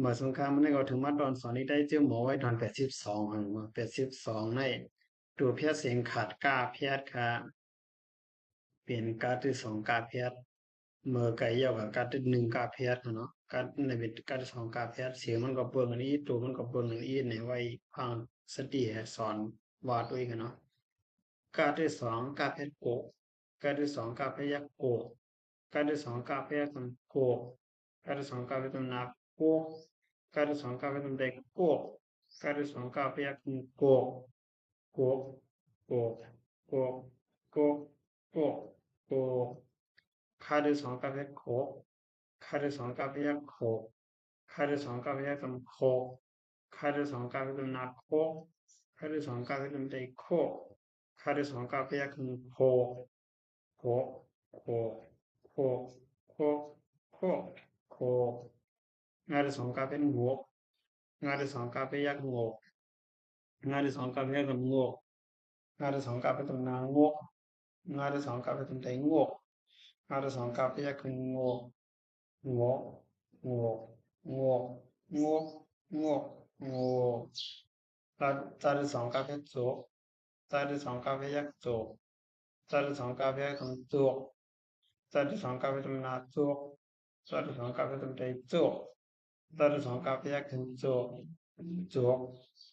มาสงครามมันก็ถึงมาตอนสอนนี้ได้เจ้าหมอไว้ตอน82หันมา82ในตัวเพียรเสียงขาดกล้าเพียรค่ะเปลี่ยนการที่สองกาเพียรเมื่อไก่ยาวกับการที่หนึ่งกาเพียรเนาะการในเป็นการที่สองกาเพียรเสียงมันก็เบิ่งอันนี้ตัวมันก็เบิ่งอันนี้ในไว้พังสติสอนวาดด้วยกันเนาะการที่สองกาเพียรโกการที่สองกาเพียรโกการที่สองกาเพียรตำโกการที่สองกาเพียรตำนาโกการที่สองกาเพียรตำเด็กโกการที่สองกาเพียรโกโกโกโกโกโกโกค่าที่สองกาเพียรโคค่าที่สองกาเพียรโคค่าที่สองกาเพียรตำโคค่าที่สองกาเพียรตำนาโคค่าที่สองกาเพียรตำเด็กโคค่าที่สองกาเพียรโคโคโคโคโคโคโคงานที่สองกาเป็นหัวงานที่สองกาเป็นยักษ์งกงานที่สองกาเป็นยักษ์งกงานที่สองกาเป็นตำนางกงานที่สองกาเป็นตำแตงงกงานที่สองกาเป็นยักษ์งกงกงกงกงกงกงกตาที่สองกาเป็นโจตาที่สองกาเป็นยักษ์โจตาที่สองกาเป็นยักษ์โจตาที่สองกาเป็นตำนาโจตาที่สองกาเป็นตำแตงโจตาที่สองกาเป็นยักษ์โจ จวก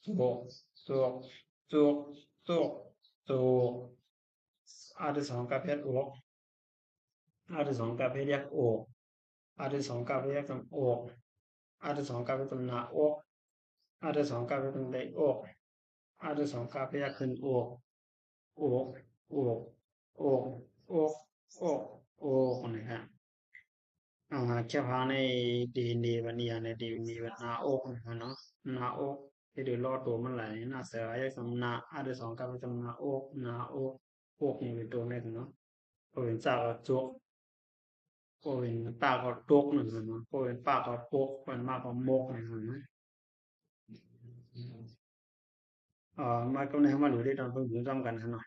จวกจวกจวกจวกจวกอาที่สองกับเพชรอกอาที่สองกับเพชรยักษ์อกอาที่สองกับเพชรยักษ์ตำอกอาที่สองกับเพชรตำหน้าอกอาที่สองกับเพชรตำใบอกอาที่สองกับเพชรยักษ์ขึ้นอกอกอกอกอกอกอกนะครับแค่พังในดีวันนี้ในดีวันหน้าอกนะครับเนาะหน้าอกที่ดูรอดตัวมันไหลหน้าเสือยักษ์ตำหน้าอาที่สองกับเพชรตำหน้าอกหน้าอกอกนี่เป็นตัวแรกเนาะพอเป็นจากจุก พอเป็นปากก็ตกหนึ่งนะพอเป็นปากก็ปกเป็นมากก็มกหนึ่งนะมาก็ในมาหรือได้ตอนเพิ่งถึงจำกันหน่อย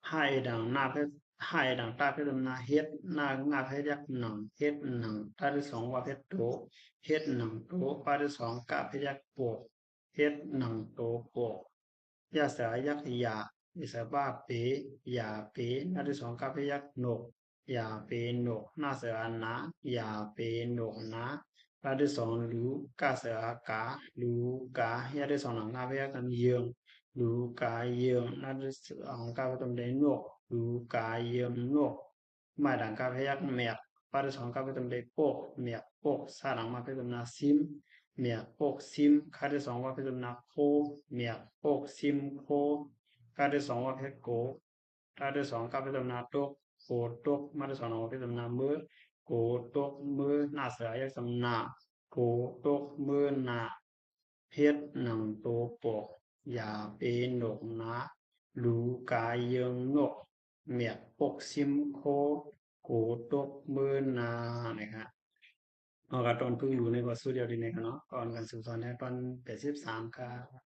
ให้ดังหน้าเพชรให้ดังตาเพชรนาเฮ็ดหน้าเพชรยักษ์หนังเฮ็ดหนังตาที่สองว่าเพชรโตเฮ็ดหนังโตปาที่สองกาเพชรยักษ์โปกเฮ็ดหนังโตโปกยาสายักษ์ยาอิสบ้าเปยาเปหน้าที่สองกาเพชรยักษ์โหนกยาเปโหนกหน้าเสือนะยาเปโหนกนะหน้าที่สองลูกาเสือกาลูกายาที่สองหนังกาเพชรยักษ์เยือง luka yeum na ang ka tom de nok luka yeum nok ma dang ka phayak mek pa de song ka tom de pok mek pok sa dang ma phe tom na sim mek pok sim kha de song wa phe tom na kho mek pok sim kho ka de song wa phe ko ka de song ka phe tom na tok ko tok ma de song wa phe tom na mơ ko tok mơ na sa yak sam na ko tok mơ na เพชรหนังโตปกอย่าเป็นหนกนะรูกายเยิงนกเมียกปกซิมโคโกตกมือนานะครับเอากระตอนพึ่งอยู่ในบทสุดเดียวดีนะครับเนาะก่อนกันสืบสอนในตอน83ครับ